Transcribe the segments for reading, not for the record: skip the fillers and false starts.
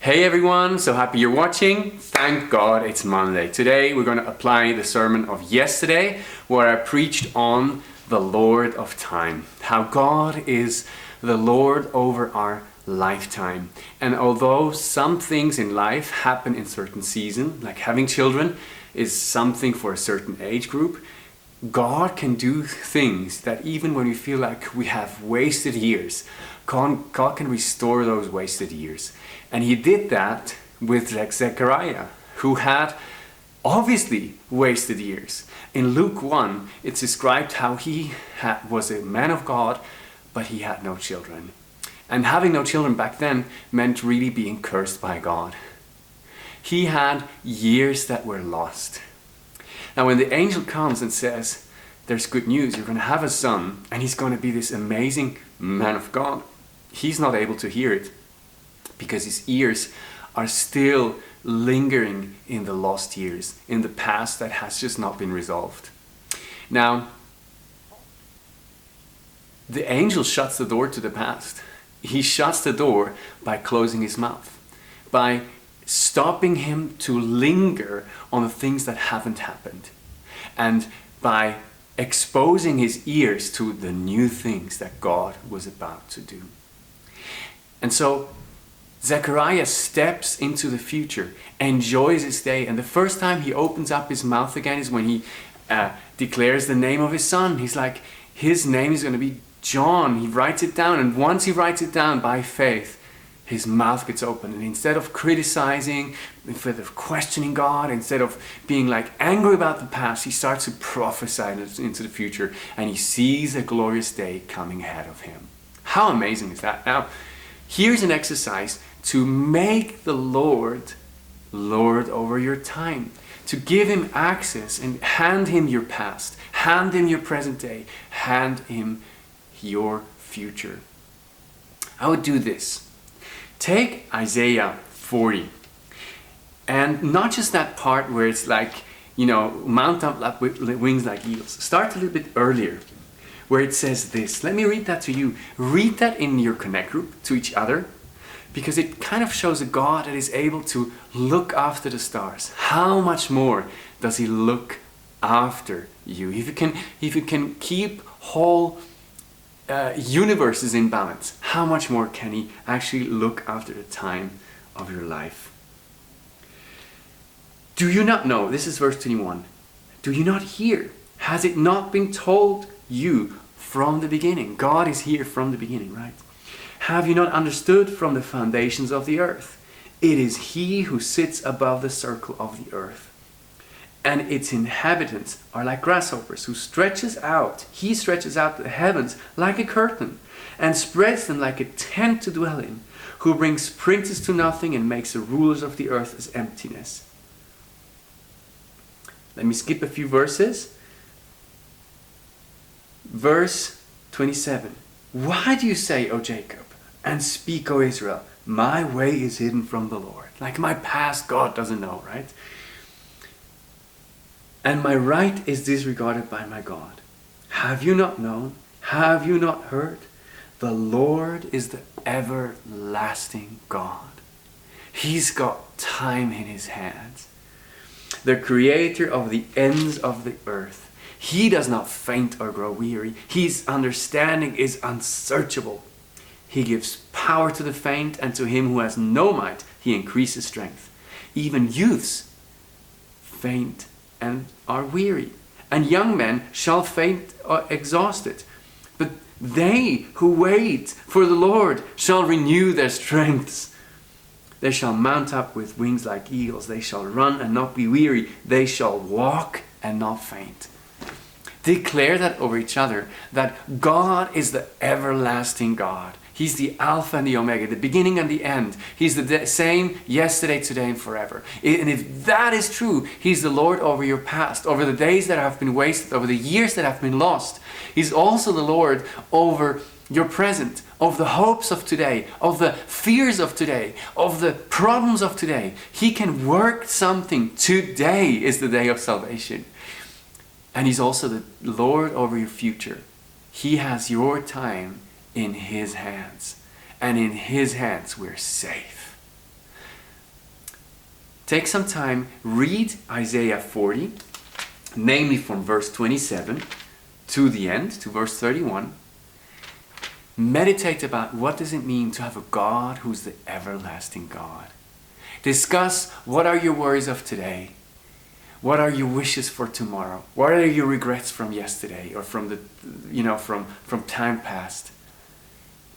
Hey everyone, so happy you're watching. Thank God it's Monday. Today we're going to apply the sermon of yesterday where I preached on the Lord of time. How God is the Lord over our lifetime. And although some things in life happen in certain seasons, like having children is something for a certain age group, God can do things that even when we feel like we have wasted years, God can restore those wasted years. And he did that with Zechariah, who had obviously wasted years. In Luke 1, it's described how he was a man of God, but he had no children. And having no children back then meant really being cursed by God. He had years that were lost. Now when the angel comes and says, there's good news, you're going to have a son, and he's going to be this amazing man of God, he's not able to hear it because his ears are still lingering in the lost years, in the past that has just not been resolved. Now, the angel shuts the door to the past. He shuts the door by closing his mouth, by stopping him to linger on the things that haven't happened, and by exposing his ears to the new things that God was about to do. And so Zechariah steps into the future, enjoys his day, and the first time he opens up his mouth again is when he declares the name of his son. He's like, his name is going to be John. He writes it down, and once he writes it down by faith, his mouth gets open, and instead of criticizing, instead of questioning God, instead of being like angry about the past, he starts to prophesy into the future, and he sees a glorious day coming ahead of him. How amazing is that? Now, here's an exercise to make the Lord over your time, to give him access and hand him your past, hand him your present day, hand him your future. I would do this. Take Isaiah 40, and not just that part where it's like, mount up with wings like eagles. Start a little bit earlier, where it says this. Let me read that to you. Read that in your connect group to each other, because it kind of shows a God that is able to look after the stars. How much more does he look after you? If you can keep whole universes in balance, how much more can he actually look after the time of your life? Do you not know? This is verse 21. Do you not hear? Has it not been told you from the beginning? God is here from the beginning, right? Have you not understood from the foundations of the earth? It is he who sits above the circle of the earth, and its inhabitants are like grasshoppers, he stretches out the heavens like a curtain, and spreads them like a tent to dwell in, who brings princes to nothing and makes the rulers of the earth as emptiness. Let me skip a few verses. Verse 27. Why do you say, O Jacob, and speak, O Israel, my way is hidden from the Lord? Like my past, God doesn't know, right? And my right is disregarded by my God. Have you not known? Have you not heard? The Lord is the everlasting God. He's got time in his hands. The creator of the ends of the earth. He does not faint or grow weary. His understanding is unsearchable. He gives power to the faint, and to him who has no might, he increases strength. Even youths faint and are weary, and young men shall faint or exhausted. But they who wait for the Lord shall renew their strengths. They shall mount up with wings like eagles. They shall run and not be weary. They shall walk and not faint. Declare that over each other, that God is the everlasting God. He's the Alpha and the Omega, the beginning and the end. He's the same yesterday, today, and forever. And if that is true, he's the Lord over your past, over the days that have been wasted, over the years that have been lost. He's also the Lord over your present, of the hopes of today, of the fears of today, of the problems of today. He can work something. Today is the day of salvation. And he's also the Lord over your future. He has your time in his hands. And in his hands we're safe. Take some time, read Isaiah 40, namely from verse 27 to the end, to verse 31. Meditate about what does it mean to have a God who's the everlasting God. Discuss what are your worries of today. What are your wishes for tomorrow? What are your regrets from yesterday or from from time past?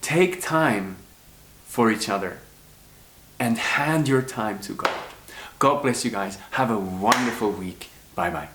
Take time for each other and hand your time to God. God bless you guys. Have a wonderful week. Bye-bye.